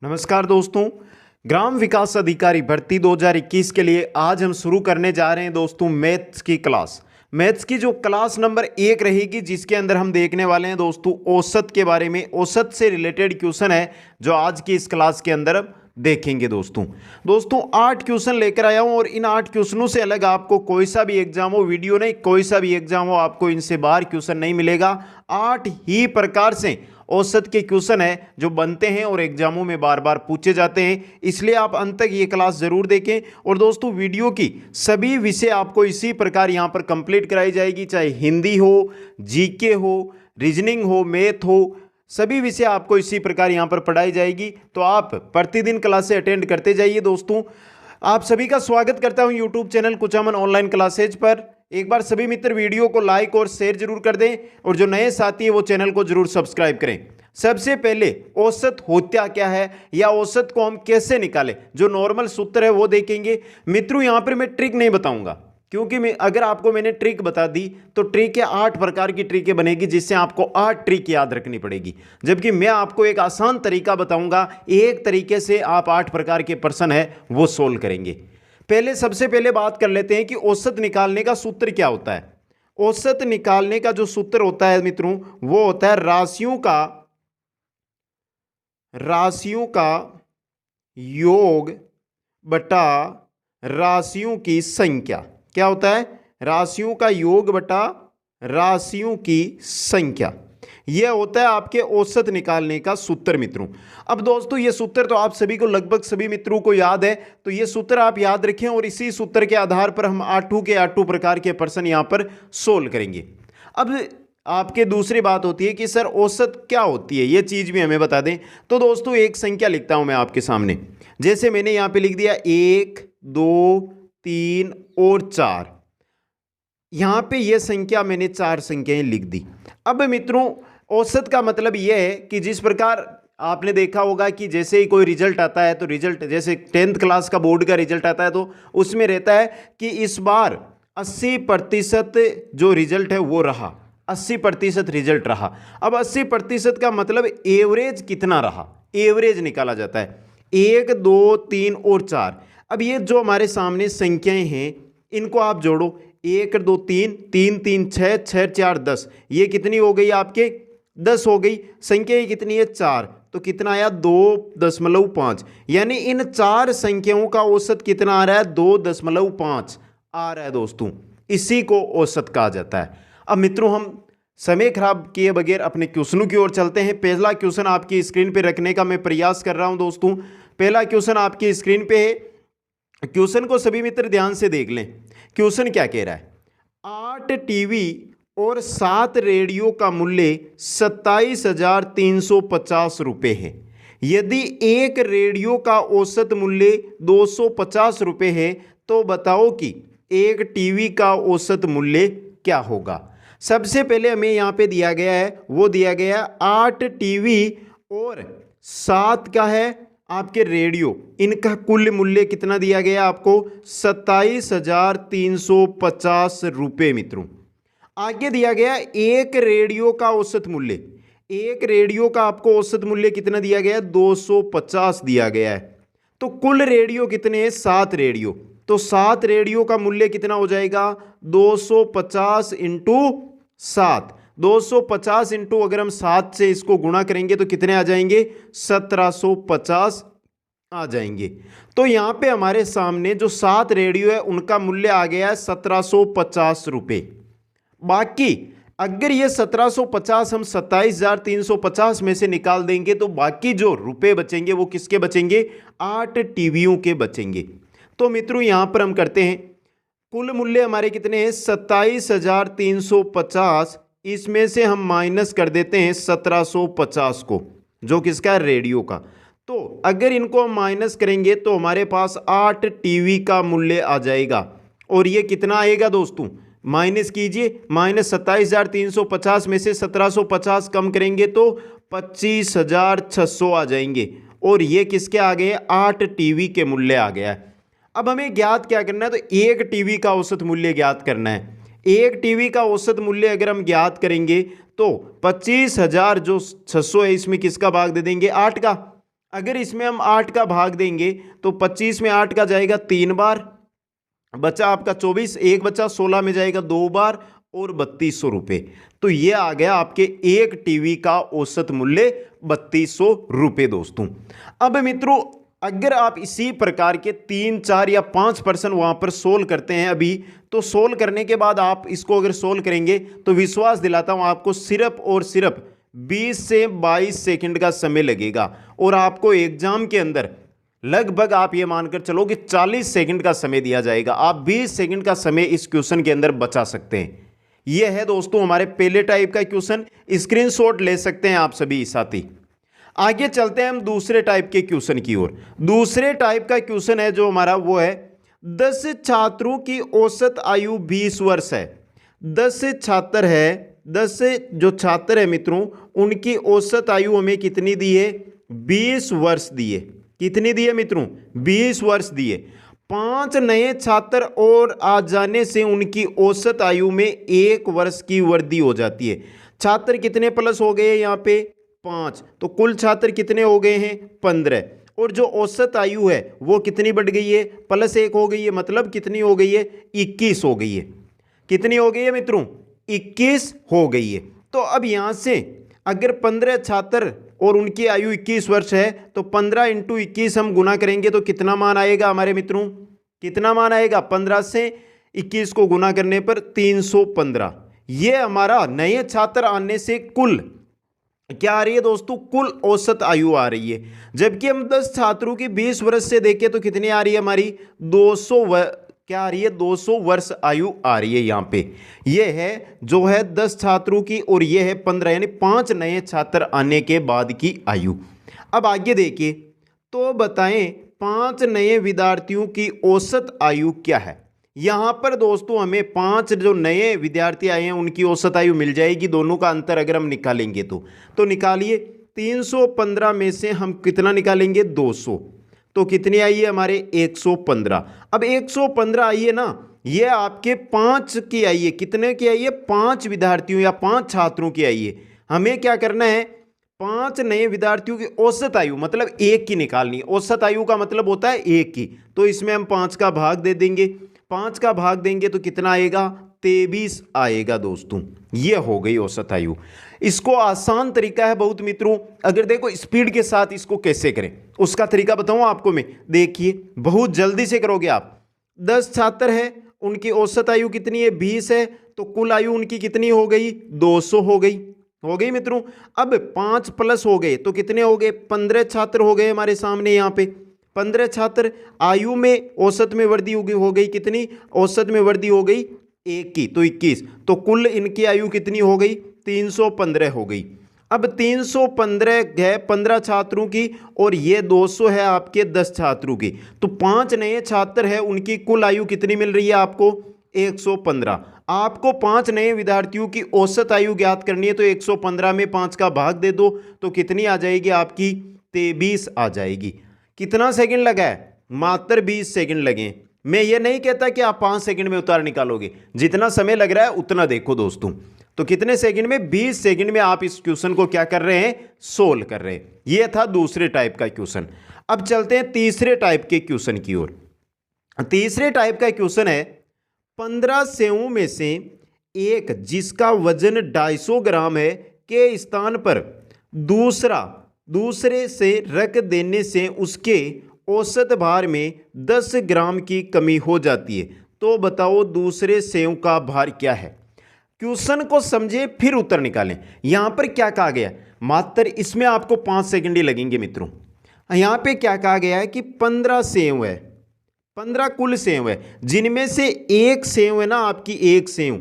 नमस्कार दोस्तों, ग्राम विकास अधिकारी भर्ती 2021 के लिए आज हम शुरू करने जा रहे हैं दोस्तों मैथ्स की क्लास। मैथ्स की जो क्लास नंबर 1 रहेगी, जिसके अंदर हम देखने वाले हैं दोस्तों औसत के बारे में। औसत से रिलेटेड क्वेश्चन है जो आज की इस क्लास के अंदर हम देखेंगे। दोस्तों 8 क्वेश्चन लेकर आया हूं और इन 8 क्वेश्चनों से अलग आपको कोई सा भी एग्जाम हो, वीडियो नहीं, कोई सा भी एग्जाम हो, आपको इनसे बाहर क्वेश्चन नहीं मिलेगा। 8 ही प्रकार से औसत के क्वेश्चन है जो बनते हैं और एग्जामों में बार बार पूछे जाते हैं, इसलिए आप अंत तक ये क्लास जरूर देखें। और दोस्तों वीडियो की सभी विषय आपको इसी प्रकार यहाँ पर कंप्लीट कराई जाएगी, चाहे हिंदी हो, जीके हो, रीजनिंग हो, मैथ हो, सभी विषय आपको इसी प्रकार यहाँ पर पढ़ाई जाएगी। तो आप प्रतिदिन क्लासें अटेंड करते जाइए। दोस्तों आप सभी का स्वागत करता हूँ YouTube channel Kuchaman online classes पर। एक बार सभी मित्र वीडियो को लाइक और शेयर जरूर कर दें और जो नए साथी है वो चैनल को जरूर सब्सक्राइब करें। सबसे पहले औसत होता क्या है या औसत को हम कैसे निकालें, जो नॉर्मल सूत्र है वो देखेंगे। मित्रों यहाँ पर मैं ट्रिक नहीं बताऊंगा, क्योंकि अगर आपको मैंने ट्रिक बता दी तो ट्रिक है 8 प्रकार की ट्रिकें बनेगी, जिससे आपको 8 ट्रिक याद रखनी पड़ेगी। जबकि मैं आपको एक आसान तरीका बताऊंगा, एक तरीके से आप 8 प्रकार के प्रश्न है वो सोल्व करेंगे। सबसे पहले बात कर लेते हैं कि औसत निकालने का सूत्र क्या होता है। औसत निकालने का जो सूत्र होता है मित्रों, वो होता है राशियों का योग बटा राशियों की संख्या। क्या होता है? राशियों का योग बटा राशियों की संख्या। यह होता है आपके औसत निकालने का सूत्र मित्रों। अब दोस्तों ये सूत्र तो आप सभी को, लगभग सभी मित्रों को याद है, तो ये सूत्र आप याद रखें और इसी सूत्र के आधार पर हम 8 प्रकार के प्रश्न यहां पर सोल्व करेंगे। अब आपके दूसरी बात होती है कि सर औसत क्या होती है, यह चीज भी हमें बता दें। तो दोस्तों एक संख्या लिखता हूं मैं आपके सामने, जैसे मैंने यहां पे लिख दिया 1, 2, 3 और 4। यहां पे यह संख्या मैंने 4 संख्याएं लिख दी। अब मित्रों औसत का मतलब यह है कि जिस प्रकार आपने देखा होगा कि जैसे ही कोई रिजल्ट आता है, तो रिजल्ट जैसे 10th क्लास का बोर्ड का रिजल्ट आता है तो उसमें रहता है कि इस बार 80% जो रिजल्ट है वो रहा, 80% रिजल्ट रहा। अब 80% का मतलब एवरेज कितना रहा, एवरेज निकाला जाता है। 1, 2, 3 और 4। अब ये जो हमारे सामने संख्याएं हैं इनको आप जोड़ो, 1, 2, 3, 3, 3, 6, 6, 4, 10। ये कितनी हो गई आपके? 10 हो गई। संख्या कितनी है? 4। तो कितना आया? 2.5। यानी इन 4 संख्याओं का औसत कितना आ रहा है? 2.5 आ रहा है दोस्तों। इसी को औसत कहा जाता है। अब मित्रों हम समय खराब किए बगैर अपने क्वेश्चनों की ओर चलते हैं। पहला क्वेश्चन आपकी स्क्रीन पे रखने का मैं प्रयास कर रहा हूं दोस्तों। पहला क्वेश्चन आपकी स्क्रीन पे है। क्वेश्चन को सभी मित्र ध्यान से देख लें। क्वेश्चन क्या कह रहा है? 8 टीवी और 7 रेडियो का मूल्य 27,350 रुपये है। यदि एक रेडियो का औसत मूल्य 250 रुपये है तो बताओ कि एक टीवी का औसत मूल्य क्या होगा। सबसे पहले हमें यहाँ पे दिया गया है, वो दिया गया है 8 टीवी और 7 का है आपके रेडियो, इनका कुल मूल्य कितना दिया गया आपको? 27,350 रुपये मित्रों। आगे दिया गया एक रेडियो का औसत मूल्य, एक रेडियो का आपको औसत मूल्य कितना दिया गया है? 250 दिया गया है। तो कुल रेडियो कितने हैं? 7 रेडियो। तो 7 रेडियो का मूल्य कितना हो जाएगा? 250 इंटू 7। 250 इंटू अगर हम 7 से इसको गुणा करेंगे तो कितने आ जाएंगे? 1750 आ जाएंगे। तो यहां पे हमारे सामने जो 7 रेडियो है उनका मूल्य आ गया है 1750 रुपये। बाकी अगर ये 1750 हम 27,350 में से निकाल देंगे तो बाकी जो रुपए बचेंगे वो किसके बचेंगे? 8 टीवियों के बचेंगे। तो मित्रों यहां पर हम करते हैं, कुल मूल्य हमारे कितने हैं? 27,350। इसमें से हम माइनस कर देते हैं 1750 को, जो किसका है? रेडियो का। तो अगर इनको हम माइनस करेंगे तो हमारे पास 8 टीवी का मूल्य आ जाएगा। और ये कितना आएगा दोस्तों? माइनस कीजिए, माइनस 27,350 में से 1750 कम करेंगे तो 25,600 आ जाएंगे। और ये किसके आ गए? 8 टीवी के मूल्य आ गया है। अब हमें ज्ञात क्या करना है? तो एक टीवी का औसत मूल्य ज्ञात करना है। एक टीवी का औसत मूल्य अगर हम ज्ञात करेंगे तो 25,600 है, इसमें किसका भाग दे देंगे? 8 का। अगर इसमें हम 8 का भाग देंगे तो 25 में 8 का जाएगा 3 बार, बचा आपका 24, एक बचा 16 में जाएगा 2 बार और 3200 रुपये। तो ये आ गया आपके एक टीवी का औसत मूल्य 3200 रुपये दोस्तों। अब मित्रों अगर आप इसी प्रकार के 3, 4 या 5 प्रश्न वहां पर सोल्व करते हैं अभी, तो सोल्व करने के बाद आप इसको अगर सोल्व करेंगे तो विश्वास दिलाता हूं आपको सिर्फ और सिर्फ 20 से 22 सेकंड का समय लगेगा और आपको एग्जाम के अंदर लगभग आप ये मानकर चलो कि 40 सेकंड का समय दिया जाएगा। आप 20 सेकंड का समय इस क्वेश्चन के अंदर बचा सकते हैं। यह है दोस्तों हमारे पहले टाइप का क्वेश्चन, स्क्रीनशॉट ले सकते हैं आप सभी साथी। आगे चलते हैं हम दूसरे टाइप के क्वेश्चन की ओर। दूसरे टाइप का क्वेश्चन है जो हमारा वो है 10 छात्रों की औसत आयु 20 वर्ष है। 10 छात्र है, 10 जो छात्र है मित्रों उनकी औसत आयु हमें कितनी दी है? 20 वर्ष दी है। कितनी दी है मित्रों? 20 वर्ष दी है। 5 नए छात्र और आ जाने से उनकी औसत आयु में 1 वर्ष की वृद्धि हो जाती है। छात्र कितने प्लस हो गए यहाँ पे? 5। तो कुल छात्र कितने हो गए हैं? 15। और जो औसत आयु है वो कितनी बढ़ गई है? +1 हो गई है। मतलब कितनी हो गई है? 21 हो गई है। कितनी हो गई है मित्रों? 21 हो गई है। तो अब यहाँ से अगर 15 छात्र और उनकी आयु 21 वर्ष है तो 15 × 21 हम गुना करेंगे तो कितना मान आएगा हमारे मित्रों? कितना मान आएगा? 15 से 21 को गुना करने पर 315। ये हमारा नए छात्र आने से कुल क्या आ रही है दोस्तों? कुल औसत आयु आ रही है। जबकि हम 10 छात्रों की 20 वर्ष से देखें तो कितनी आ रही है हमारी? 200 क्या आ रही है? 200 वर्ष आयु आ रही है यहाँ पे। ये है जो है 10 छात्रों की और ये है 15, यानी 5 नए छात्र आने के बाद की आयु। अब आगे देखिए तो बताएं 5 नए विद्यार्थियों की औसत आयु क्या है। यहाँ पर दोस्तों हमें 5 जो नए विद्यार्थी आए हैं उनकी औसत आयु मिल जाएगी। दोनों का अंतर अगर हम निकालेंगे तो निकालिए। 315 में से हम कितना निकालेंगे? 200। तो कितनी आई है हमारे? 115। अब 115 आई है ना, ये आपके 5 की आई है। कितने की आई है? 5 विद्यार्थियों या 5 छात्रों की आई है। हमें क्या करना है? 5 नए विद्यार्थियों की औसत आयु मतलब 1 की निकालनी है। औसत आयु का मतलब होता है 1 की। तो इसमें हम 5 का भाग दे देंगे। 5 का भाग देंगे तो कितना आएगा? 23 आएगा दोस्तों। ये हो गई औसत आयु। इसको आसान तरीका है बहुत मित्रों। अगर देखो स्पीड के साथ इसको कैसे करें उसका तरीका बताऊं आपको मैं। देखिए बहुत जल्दी से करोगे आप। 10 छात्र है, उनकी औसत आयु कितनी है? 20 है। तो कुल आयु उनकी कितनी हो गई? 200 हो गई। हो गई मित्रों। अब 5 प्लस हो गए तो कितने हो गए? 15 छात्र हो गए हमारे सामने यहाँ पे। 15 छात्र, आयु में औसत में वृद्धि हो गई कितनी? औसत में वृद्धि हो गई 1 की, तो 21। तो कुल इनकी आयु कितनी हो गई? 315 हो गई। अब 315 है 15 छात्रों की और ये 200 है आपके 10 छात्रों की। तो 5 नए छात्र है उनकी कुल आयु कितनी मिल रही है आपको? 115। आपको 5 नए विद्यार्थियों की औसत आयु ज्ञात करनी है तो 115 में 5 का भाग दे दो तो कितनी आ जाएगी आपकी? 23 आ जाएगी। कितना सेकंड लगा है? मात्र 20 सेकंड लगे। मैं ये नहीं कहता कि आप 5 सेकंड में उत्तर निकालोगे। जितना समय लग रहा है उतना देखो दोस्तों। तो कितने सेकंड में? 20 सेकंड में आप इस क्वेश्चन को क्या कर रहे हैं? सोल्व कर रहे हैं। ये था दूसरे टाइप का क्वेश्चन। अब चलते हैं तीसरे टाइप के क्वेश्चन की ओर। तीसरे टाइप का क्वेश्चन है 15 सेवों में से एक जिसका वजन 250 ग्राम है के स्थान पर दूसरे से रख देने से उसके औसत भार में 10 ग्राम की कमी हो जाती है। तो बताओ दूसरे सेव का भार क्या है? क्वेश्चन को समझे फिर उत्तर निकालें। यहां पर क्या कहा गया? मात्र इसमें आपको 5 सेकंड ही लगेंगे मित्रों। यहां पे क्या कहा गया है कि 15 सेव है, 15 कुल सेव है, जिनमें से एक सेव है ना आपकी, एक सेव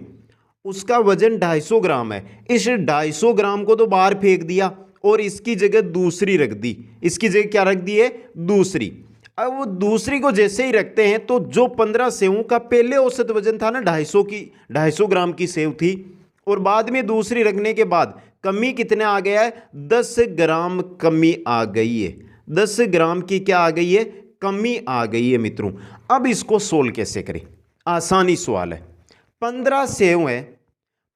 उसका वजन 250 ग्राम है। इस 250 ग्राम को तो बाहर फेंक दिया और इसकी जगह दूसरी रख दी। इसकी जगह क्या रख दी है? दूसरी। अब वो दूसरी को जैसे ही रखते हैं तो जो 15 सेवों का पहले औसत वजन था ना 250 ग्राम की सेव थी, और बाद में दूसरी रखने के बाद कमी कितने आ गया है? 10 ग्राम कमी आ गई है। 10 ग्राम की क्या आ गई है? कमी आ गई है मित्रों। अब इसको सोल्व कैसे करें? आसानी सवाल है। 15 सेव है,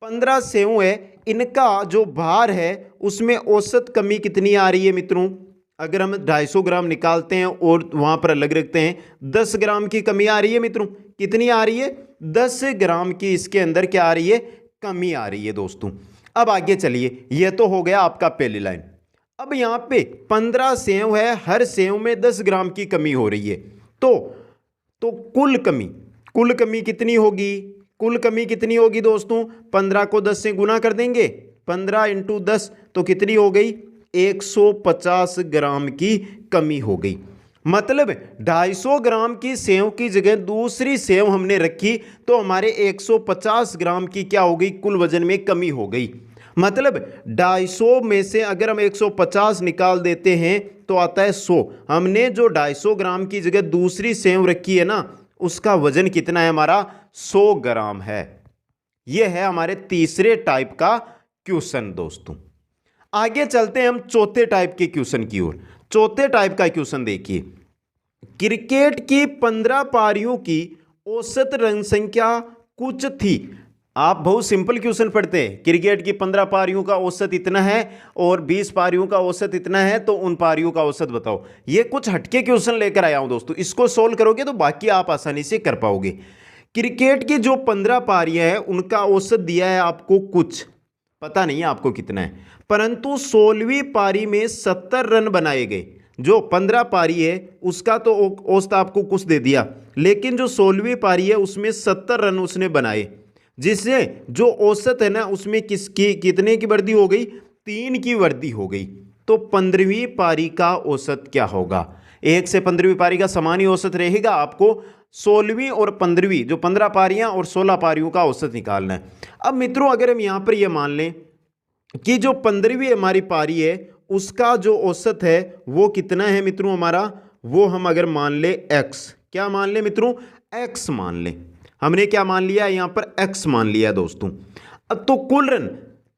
15 सेव है, इनका जो भार है उसमें औसत कमी कितनी आ रही है मित्रों? अगर हम 250 ग्राम निकालते हैं और वहां पर अलग रखते हैं, 10 ग्राम की कमी आ रही है मित्रों। कितनी आ रही है? 10 ग्राम की इसके अंदर क्या आ रही है? कमी आ रही है दोस्तों। अब आगे चलिए, यह तो हो गया आपका पहली लाइन। अब यहां पे 15 सेव है, हर सेव में 10 ग्राम की कमी हो रही है। तो कुल कमी कितनी होगी? कुल कमी कितनी होगी दोस्तों? 15 को 10 से गुना कर देंगे, 15 इंटू 10 तो कितनी हो गई? 150 ग्राम की कमी हो गई। मतलब 250 ग्राम की सेव की जगह दूसरी सेव हमने रखी तो हमारे 150 ग्राम की क्या हो गई? कुल वजन में कमी हो गई। मतलब 250 में से अगर हम 150 निकाल देते हैं तो आता है 100। हमने जो 250 ग्राम की जगह दूसरी सेव रखी है ना, उसका वजन कितना है हमारा? 100 ग्राम है। यह है हमारे तीसरे टाइप का क्वेश्चन दोस्तों। आगे चलते हैं हम चौथे टाइप के क्वेश्चन की ओर। चौथे टाइप का क्वेश्चन देखिए, क्रिकेट की 15 पारियों की औसत रन संख्या कुछ थी। आप बहुत सिंपल क्वेश्चन पढ़ते हैं, क्रिकेट की 15 पारियों का औसत इतना है और 20 पारियों का औसत इतना है, तो उन पारियों का औसत बताओ। ये कुछ हटके क्वेश्चन लेकर आया हूं दोस्तों, इसको सोल्व करोगे तो बाकी आप आसानी से कर पाओगे। क्रिकेट की जो 15 पारियां हैं उनका औसत दिया है आपको कुछ, पता नहीं है आपको कितना है, परंतु 16वीं पारी में 70 रन बनाए गए। जो 15 पारी है उसका तो औसत आपको कुछ दे दिया, लेकिन जो 16वीं पारी है उसमें 70 रन उसने बनाए, जिससे जो औसत है ना उसमें किसकी कितने की वृद्धि हो गई? 3 की वृद्धि हो गई। तो 15वीं पारी का औसत क्या होगा? 1 से 15वीं पारी का समान ही औसत रहेगा। आपको 16वीं और 15वीं जो 15 पारियां और 16 पारियों का औसत निकालना है। अब मित्रों अगर हम यहां पर यह मान लें कि जो 15वीं हमारी पारी है उसका जो औसत है वो कितना है मित्रों हमारा? वो हम अगर मान ले x, क्या मान ले मित्रों? x मान ले। हमने क्या मान लिया यहां पर? x मान लिया दोस्तों। अब तो कुल रन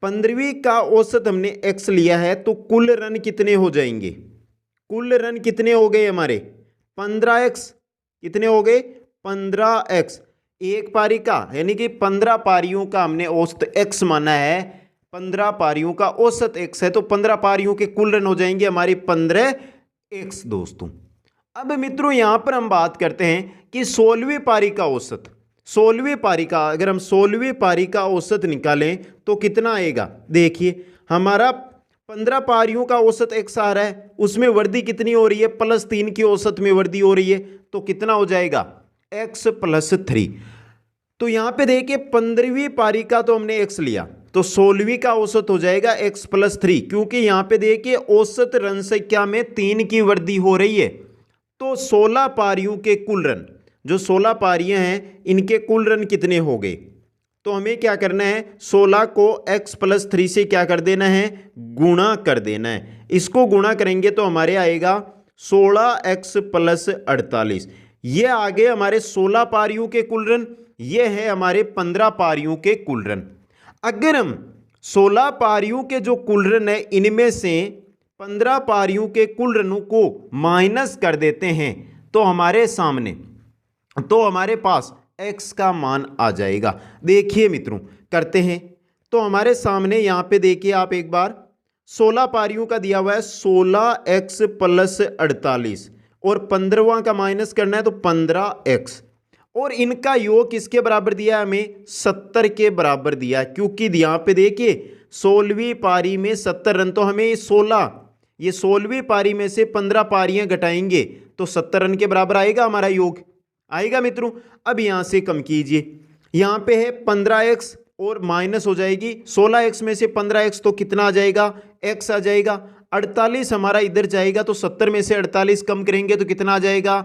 15वीं का औसत हमने x लिया है, तो कुल रन कितने हो जाएंगे? कुल रन कितने हो गए हमारे? 15x। कितने हो गए? 15x। एक पारी का यानी कि 15 पारियों का हमने औसत x माना है, 15 पारियों का औसत x है, तो 15 पारियों के कुल रन हो जाएंगे हमारे 15x दोस्तों। अब मित्रों यहां पर हम बात करते हैं कि 16वीं पारी का औसत, 16वीं पारी का अगर हम 16वीं पारी का औसत निकालें तो कितना आएगा? देखिए हमारा 15 पारियों का औसत x आ रहा है, उसमें वृद्धि कितनी हो रही है? +3 की औसत में वृद्धि हो रही है, तो कितना हो जाएगा? x + 3। तो यहां पे देखिए 15वीं पारी का तो हमने x लिया, तो 16वीं का औसत हो जाएगा x + 3, क्योंकि यहां पे देखिए औसत रन संख्या में 3 की वृद्धि हो रही है। तो 16 पारियों के कुल रन, जो 16 पारियां हैं इनके कुल रन कितने हो गए? तो हमें क्या करना है? 16 को x + 3 से क्या कर देना है? गुणा कर देना है। इसको गुणा करेंगे तो हमारे आएगा 16x + 48। ये आ गए हमारे 16 पारियों के कुल रन, ये है हमारे 15 पारियों के कुल रन। अगर हम 16 पारियों के जो कुल रन है इनमें से 15 पारियों के कुल रनों को माइनस कर देते हैं तो हमारे पास x का मान आ जाएगा। देखिए मित्रों करते हैं, तो हमारे सामने यहां पे देखिए आप एक बार 16 पारियों का दिया हुआ है 16x + 48 और 15वां का माइनस करना है तो 15x, और इनका योग किसके बराबर दिया है? हमें 70 के बराबर दिया है, क्योंकि यहां पे देखिए 16वीं पारी में 70 रन, तो हमें ये 16वीं पारी में से 15 पारियां घटाएंगे तो 70 रन के बराबर आएगा हमारा योग, आएगा मित्रों। अब यहां से कम कीजिए, यहां पे है 15x और माइनस हो जाएगी 16x में से 15x, तो कितना आ जाएगा? x आ जाएगा। 48 हमारा इधर जाएगा तो 70 में से 48 कम करेंगे तो कितना आ जाएगा?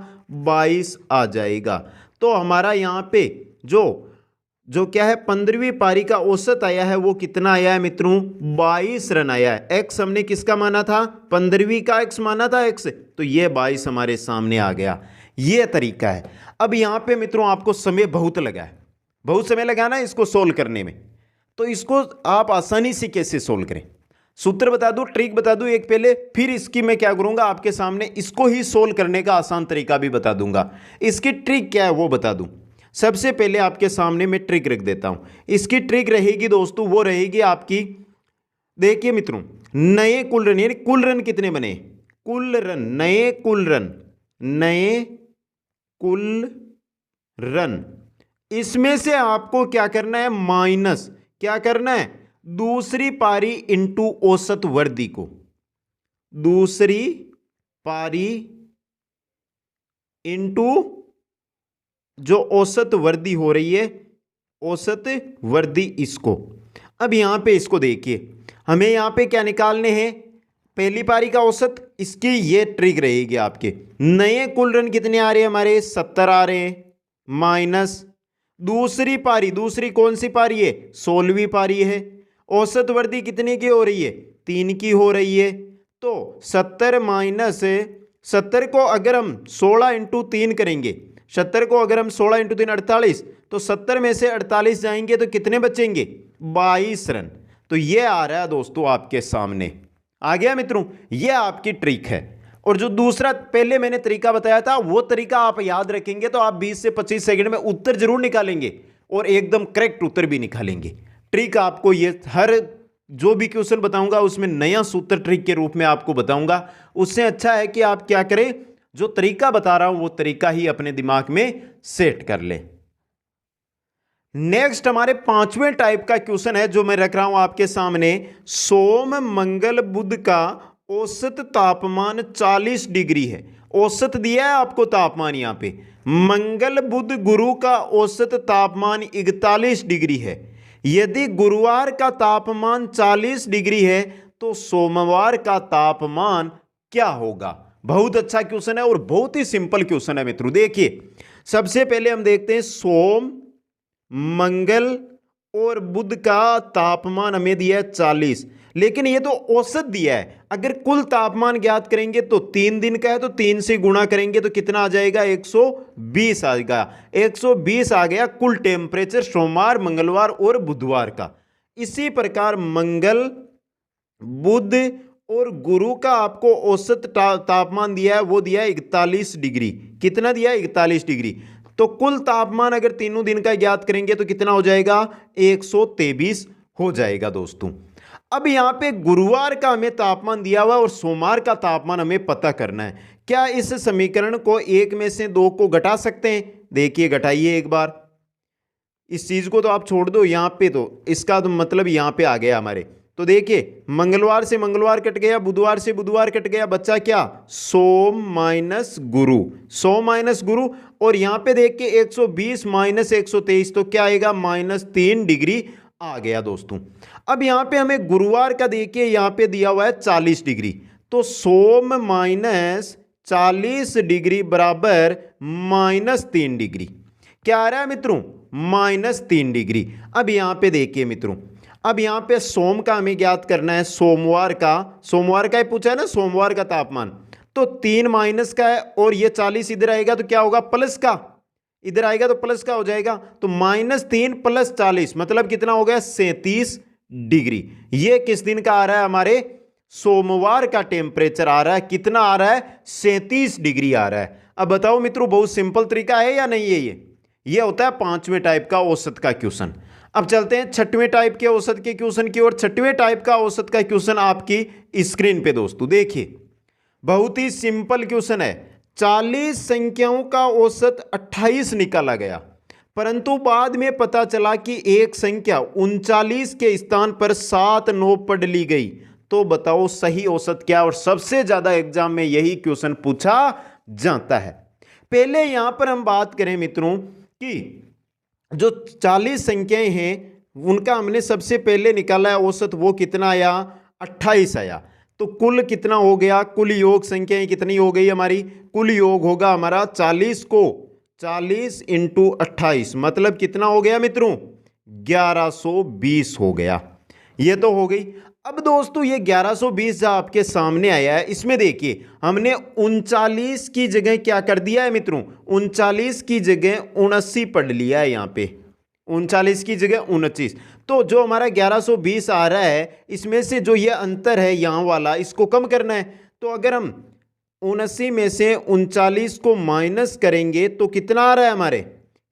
22 आ जाएगा। तो हमारा यहाँ पे जो क्या है 15वीं पारी का औसत आया है वो कितना आया है मित्रों? 22 रन आया है। x हमने किसका माना था? 15वीं का x माना था x, तो ये 22 हमारे सामने आ गया। ये तरीका है। अब यहाँ पे मित्रों आपको समय बहुत लगा है, बहुत समय लगा ना इसको सोल्व करने में, तो इसको आप आसानी से कैसे सोल्व करें? सूत्र बता दूं, ट्रिक बता दूं एक पहले, फिर इसकी मैं क्या करूंगा आपके सामने इसको ही सोल्व करने का आसान तरीका भी बता दूंगा। इसकी ट्रिक क्या है वो बता दूं। सबसे पहले आपके सामने मैं ट्रिक रख देता हूं। इसकी ट्रिक रहेगी दोस्तों, वो रहेगी आपकी, देखिए मित्रों, नए कुल रन यानी कुल रन कितने बने? कुल रन, नए कुल रन, नए कुल रन, इसमें से आपको क्या करना है, माइनस, क्या करना है, दूसरी पारी इंटू औसत वर्दी को, दूसरी पारी इंटू जो औसत वर्दी हो रही है, औसत वर्दी, इसको। अब यहां पे इसको देखिए, हमें यहां पे क्या निकालने हैं, पहली पारी का औसत, इसकी ये ट्रिक रहेगी आपके। नए कुल रन कितने आ रहे हैं हमारे, 70 आ रहे हैं, माइनस दूसरी पारी, दूसरी कौन सी पारी है, 16वीं पारी है, औसत वर्दी कितने की हो रही है, 3 की हो रही है। तो 70 माइनस 70 को अगर हम 16 इंटू 3 करेंगे, 70 को अगर हम 16 इंटू 3 48, तो 70 में से 48 जाएंगे तो कितने बचेंगे, 22 रन। तो ये आ रहा है दोस्तों आपके सामने, आ गया मित्रों, ये आपकी ट्रिक है। और जो दूसरा पहले मैंने तरीका बताया था, वो तरीका आप याद रखेंगे तो आप 20 से 25 सेकंड में उत्तर जरूर निकालेंगे और एकदम करेक्ट उत्तर भी निकालेंगे। ट्रिक आपको ये हर जो भी क्वेश्चन बताऊंगा उसमें नया सूत्र ट्रिक के रूप में आपको बताऊंगा। उससे अच्छा है कि आप क्या करें, जो तरीका बता रहा हूं वो तरीका ही अपने दिमाग में सेट कर लें। नेक्स्ट हमारे 5वें टाइप का क्वेश्चन है जो मैं रख रहा हूं आपके सामने। सोम मंगल बुध का औसत तापमान 40 डिग्री है। औसत दिया है आपको तापमान यहां पे। मंगल बुध गुरु का औसत तापमान 41 डिग्री है। यदि गुरुवार का तापमान 40 डिग्री है तो सोमवार का तापमान क्या होगा। बहुत अच्छा क्वेश्चन है और बहुत ही सिंपल क्वेश्चन है मित्रों। देखिए सबसे पहले हम देखते हैं सोम मंगल और बुध का तापमान हमें दिया है 40, लेकिन ये तो औसत दिया है। अगर कुल तापमान ज्ञात करेंगे तो 3 दिन का है तो 3 से गुणा करेंगे तो कितना आ जाएगा, 120 आ जाएगा। 120 आ गया कुल टेम्परेचर सोमवार मंगलवार और बुधवार का। इसी प्रकार मंगल बुध और गुरु का आपको औसत तापमान दिया है, वो दिया है 41 डिग्री। कितना दिया है, 41 डिग्री। तो कुल तापमान अगर तीनों दिन का ज्ञात करेंगे तो कितना हो जाएगा, 123 हो जाएगा दोस्तों। अब यहां पे गुरुवार का हमें तापमान दिया हुआ और सोमवार का तापमान हमें पता करना है। क्या इस समीकरण को एक में से 2 को घटा सकते हैं। देखिए घटाइए एक बार, इस चीज को तो आप छोड़ दो, यहां पे तो इसका तो मतलब यहां पे आ गया हमारे। तो देखिए मंगलवार से मंगलवार कट गया, बुधवार से बुधवार कट गया, बच्चा क्या, सोम माइनस गुरु, सोम माइनस गुरु। और यहां पे देख के 120 माइनस 123 तो क्या आएगा, -3 डिग्री आ गया दोस्तों। अब यहां पे हमें गुरुवार का देखिए, यहां पे दिया हुआ है 40 डिग्री, तो सोम माइनस 40 डिग्री बराबर -3 डिग्री। क्या आ रहा है मित्रों, -3 डिग्री। अब यहां पे देखिए मित्रों, अब यहां पे सोम का हमें ज्ञात करना है, सोमवार का ही पूछा है ना, सोमवार का तापमान। तो 3 माइनस का है और ये 40 इधर आएगा तो क्या होगा, प्लस का, इधर आएगा तो प्लस का हो जाएगा। तो -3 + 40 मतलब कितना हो गया, 37 डिग्री। ये किस दिन का आ रहा है, हमारे सोमवार का टेम्परेचर आ रहा है। कितना आ रहा है, 37 डिग्री आ रहा है। अब बताओ मित्रों, बहुत सिंपल तरीका है या नहीं है। ये होता है 5वें टाइप का औसत का क्वेश्चन। अब चलते हैं 6वें टाइप के औसत के क्वेश्चन की ओर। 6वें टाइप का औसत का क्वेश्चन आपकी स्क्रीन पे दोस्तों देखिए, बहुत ही सिंपल क्वेश्चन है। 40 संख्याओं का औसत 28 निकाला गया, परंतु बाद में पता चला कि एक संख्या 39 के स्थान पर 7 9 पढ़ ली गई। तो बताओ सही औसत क्या। और सबसे ज्यादा एग्जाम में यही क्वेश्चन पूछा जाता है। पहले यहां पर हम बात करें मित्रों कि जो 40 संख्याएं हैं उनका हमने सबसे पहले निकाला है औसत, वो कितना आया, 28 आया। तो कुल कितना हो गया, कुल योग संख्याएं कितनी हो गई हमारी, कुल योग होगा हमारा 40 को 40 × 28 मतलब कितना हो गया मित्रों, 1120 हो गया। ये तो हो गई। अब दोस्तों ये 1120 जो आपके सामने आया है, इसमें देखिए हमने 39 की जगह क्या कर दिया है मित्रों, 39 की जगह 79 पढ़ लिया है। यहाँ पे 39 की जगह 29। तो जो हमारा 1120 आ रहा है, इसमें से जो ये अंतर है यहाँ वाला, इसको कम करना है। तो अगर हम 79 में से 39 को माइनस करेंगे तो कितना आ रहा है हमारे,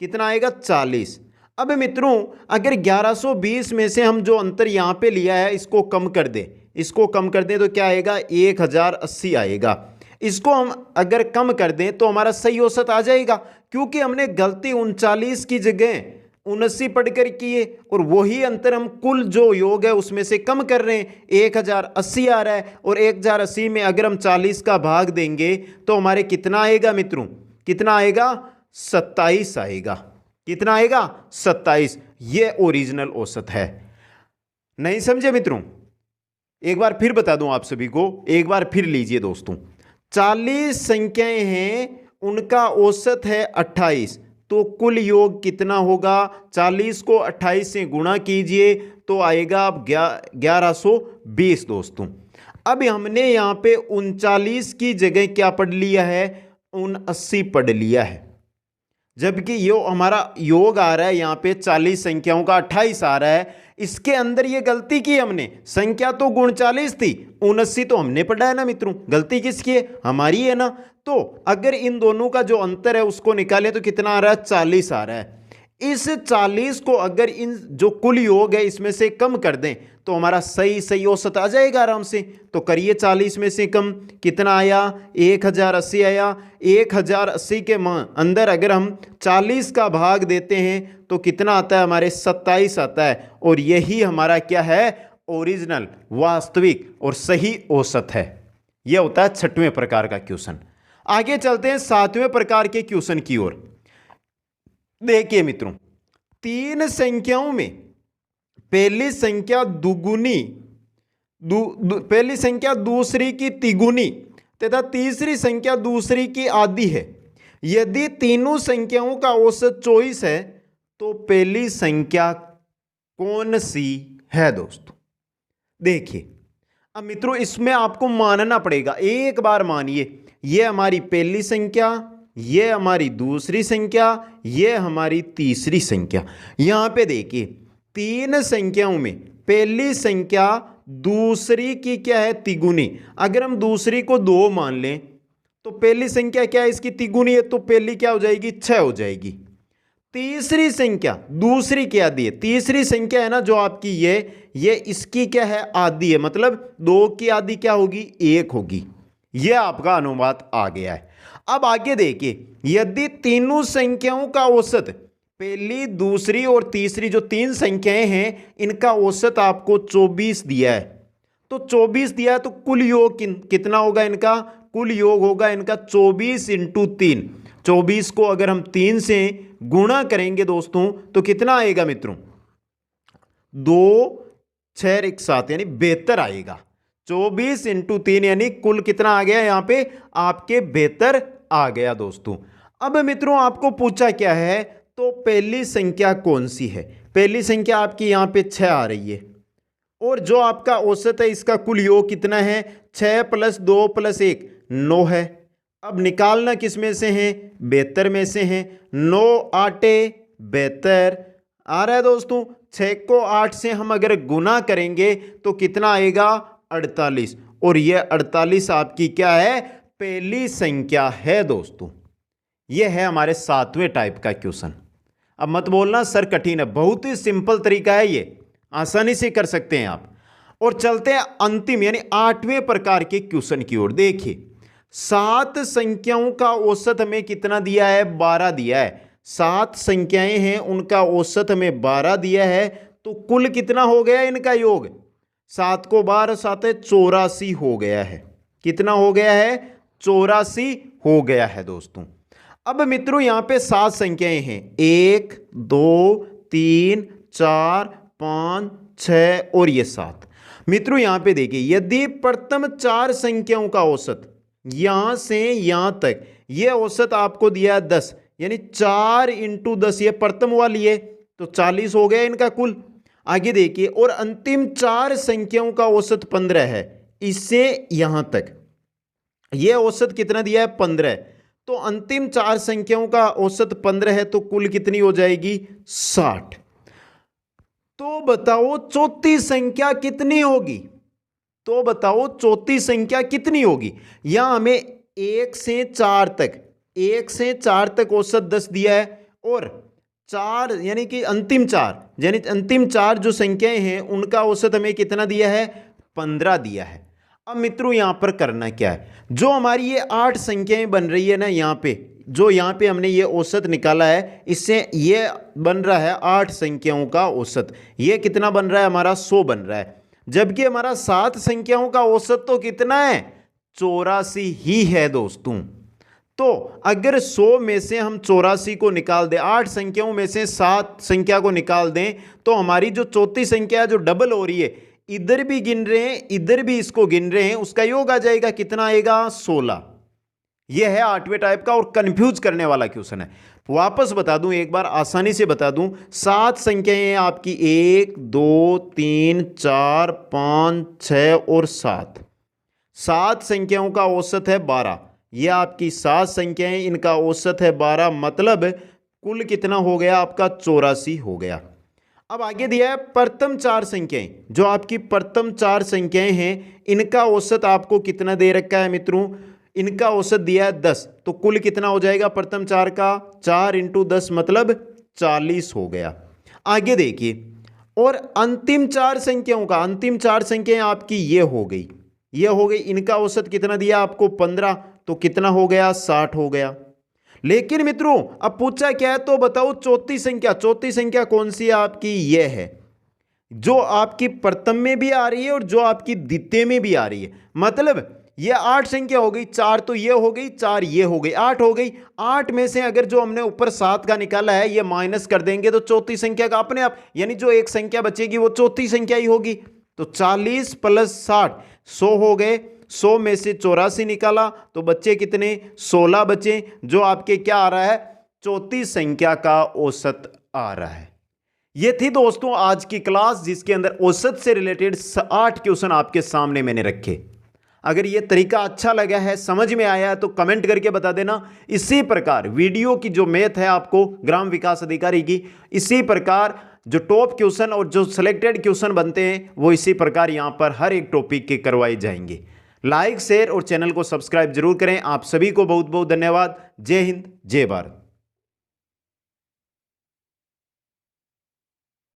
कितना आएगा, 40। अब मित्रों अगर 1120 में से हम जो अंतर यहाँ पे लिया है इसको कम कर दे, इसको कम कर दें तो क्या आएगा 1080 आएगा। इसको हम अगर कम कर दें तो हमारा सही औसत आ जाएगा, क्योंकि हमने गलती 39 की जगह 79 पढ़कर किए और वही अंतर हम कुल जो योग है उसमें से कम कर रहे हैं। 1080 आ रहा है और 1080 में अगर हम 40 का भाग देंगे तो हमारे कितना आएगा मित्रों, कितना आएगा 27 आएगा। कितना आएगा 27। ये ओरिजिनल औसत है। नहीं समझे मित्रों? एक बार फिर बता दूं आप सभी को, एक बार फिर लीजिए दोस्तों। 40 संख्याएं हैं, उनका औसत है 28, तो कुल योग कितना होगा? 40 को 28 से गुणा कीजिए तो आएगा अब 1120 दोस्तों। अब हमने यहाँ पे 39 की जगह क्या पढ़ लिया है? 79 पढ़ लिया है, जबकि यो हमारा योग आ रहा है यहाँ पे 40 संख्याओं का 28 आ रहा है। इसके अंदर ये गलती की हमने, संख्या तो गुण 40 थी, 79 तो हमने पढ़ा है ना मित्रों। गलती किसकी है? हमारी है ना। तो अगर इन दोनों का जो अंतर है उसको निकालें तो कितना आ रहा है? 40 आ रहा है। इस 40 को अगर इन जो कुल योग है इसमें से कम कर दें तो हमारा सही औसत आ जाएगा आराम से। तो करिए 40 में से कम, कितना आया? 1080 आया। 1080 के अंदर अगर हम 40 का भाग देते हैं तो कितना आता है? हमारे 27 आता है। और यही हमारा क्या है? ओरिजिनल, वास्तविक और सही औसत है। यह होता है 6वें प्रकार का क्वेश्चन। आगे चलते हैं 7वें प्रकार के क्वेश्चन की ओर। देखिए मित्रों, 3 संख्याओं में पहली संख्या दुगुनी, पहली संख्या दूसरी की तिगुनी तथा तीसरी संख्या दूसरी की आधी है। यदि तीनों संख्याओं का औसत 24 है तो पहली संख्या कौन सी है दोस्तों? देखिए अब मित्रों इसमें आपको मानना पड़ेगा, एक बार मानिए, यह हमारी पहली संख्या, यह हमारी दूसरी संख्या, यह हमारी तीसरी संख्या। यहां पे देखिए 3 संख्याओं में पहली संख्या दूसरी की क्या है? तिगुनी। अगर हम दूसरी को 2 मान लें तो पहली संख्या क्या है? इसकी तिगुनी है, तो पहली क्या हो जाएगी? 6 हो जाएगी। तीसरी संख्या दूसरी की आधी है। तीसरी संख्या है ना जो आपकी ये इसकी क्या है? आधी है, मतलब 2 की आधी क्या होगी? 1 होगी। यह आपका अनुपात आ गया है। अब आगे देखिए, यदि तीनों संख्याओं का औसत, पहली दूसरी और तीसरी जो 3 संख्याएं हैं इनका औसत आपको 24 दिया है, तो 24 दिया है तो कुल योग कितना होगा इनका? कुल योग होगा इनका 24 × 3। 24 को अगर हम 3 से गुणा करेंगे दोस्तों तो कितना आएगा मित्रों? 2 6 1 7 यानी 72 आएगा। 24 × 3 यानी कुल कितना आ गया यहाँ पे? आपके 72 आ गया दोस्तों। अब मित्रों आपको पूछा क्या है? तो पहली संख्या कौन सी है? पहली संख्या आपकी यहाँ पे 6 आ रही है और जो आपका औसत है इसका कुल योग कितना है? 6 + 2 + 1 9 है। अब निकालना किस में से है? 72 में से है। 9 8 72 आ रहा है दोस्तों। 6 को 8 से हम अगर गुना करेंगे तो कितना आएगा? 48। और यह 48 आपकी क्या है? पहली संख्या है दोस्तों। यह है हमारे 7वें टाइप का क्वेश्चन। अब मत बोलना सर कठिन है, बहुत ही सिंपल तरीका है, ये आसानी से कर सकते हैं आप। और चलते हैं अंतिम यानी 8वें प्रकार के क्वेश्चन की ओर। देखिए 7 संख्याओं का औसत हमें कितना दिया है? 12 दिया है। 7 संख्याएं हैं उनका औसत हमें 12 दिया है, तो कुल कितना हो गया इनका योग? 7 को 12 7 84 हो गया है। कितना हो गया है? 84 हो गया है दोस्तों। अब मित्रों यहाँ पे 7 संख्याएं हैं, 1 2 3 4 5 6 और ये 7। मित्रों यहाँ पे देखिए, यदि प्रथम 4 संख्याओं का औसत यहां से यहां तक, ये औसत आपको दिया 10 यानी 4 × 10, ये प्रथम वाली है तो 40 हो गया इनका कुल। आगे देखिए, और अंतिम 4 संख्याओं का औसत 15 है, इससे यहां तक ये औसत कितना दिया है? 15। तो अंतिम 4 संख्याओं का औसत 15 है, तो कुल कितनी हो जाएगी? 60। तो बताओ चौथी संख्या कितनी होगी? तो बताओ चौथी संख्या कितनी होगी? यहां हमें 1 से 4 तक, 1 से 4 तक औसत 10 दिया है, और 4 यानी कि अंतिम 4 जो संख्याएं हैं उनका औसत हमें कितना दिया है? 15 दिया है। अब मित्रों यहाँ पर करना क्या है, जो हमारी ये 8 संख्याएं बन रही है ना, यहाँ पे हमने ये औसत निकाला है, इससे ये बन रहा है 8 संख्याओं का औसत। ये कितना बन रहा है हमारा 100 बन रहा है, जबकि हमारा 7 संख्याओं का औसत तो कितना है 84 ही है दोस्तों। तो अगर 100 में से हम 84 को निकाल दें, 8 संख्याओं में से 7 संख्या को निकाल दें, तो हमारी जो चौथी संख्या जो डबल हो रही है, इधर भी गिन रहे हैं इधर भी इसको गिन रहे हैं, उसका योग आ जाएगा, कितना आएगा 16। यह है 8वें टाइप का और कंफ्यूज करने वाला क्वेश्चन है। वापस बता दूं, एक बार आसानी से बता दूं, 7 संख्याएं हैं आपकी 1 2 3 4 5 6 और 7। 7 संख्याओं का औसत है 12। यह आपकी 7 संख्याएं, इनका औसत है 12, मतलब कुल कितना हो गया आपका 84 हो गया। अब आगे दिया है प्रथम 4 संख्याएं, जो आपकी प्रथम 4 संख्याएं हैं, इनका औसत आपको कितना दे रखा है मित्रों, इनका औसत दिया है 10। तो कुल कितना हो जाएगा प्रथम 4 का, 4 × 10 मतलब 40 हो गया। आगे देखिए, और अंतिम 4 संख्याओं का, अंतिम 4 संख्याएं आपकी ये हो गई, इनका औसत कितना दिया आपको 15, तो कितना हो गया 60 हो गया। लेकिन मित्रों अब पूछा क्या है, तो बताओ चौथी संख्या कौन सी है आपकी, ये है जो आपकी प्रथम में भी आ रही है और जो आपकी द्वितीय में भी आ रही है। मतलब ये 8 संख्या हो गई, 4 तो ये हो गई, 4 ये हो गई, 8 हो गई। 8 में से अगर जो हमने ऊपर 7 का निकाला है ये माइनस कर देंगे तो चौथी संख्या का अपने आप, यानी जो एक संख्या बचेगी वो चौथी संख्या ही होगी। तो 40 + 60 100 हो गए। 100 में से 84 निकाला तो बच्चे कितने 16 बचे, जो आपके क्या आ रहा है चौथी संख्या का औसत आ रहा है। ये थी दोस्तों आज की क्लास, जिसके अंदर औसत से रिलेटेड 8 क्वेश्चन आपके सामने मैंने रखे। अगर ये तरीका अच्छा लगा है, समझ में आया है, तो कमेंट करके बता देना। इसी प्रकार वीडियो की जो मैथ है आपको ग्राम विकास अधिकारी की, इसी प्रकार जो टॉप क्वेश्चन और जो सिलेक्टेड क्वेश्चन बनते हैं वो इसी प्रकार यहाँ पर हर एक टॉपिक के करवाए जाएंगे। लाइक शेयर और चैनल को सब्सक्राइब जरूर करें। आप सभी को बहुत बहुत धन्यवाद। जय हिंद, जय भारत।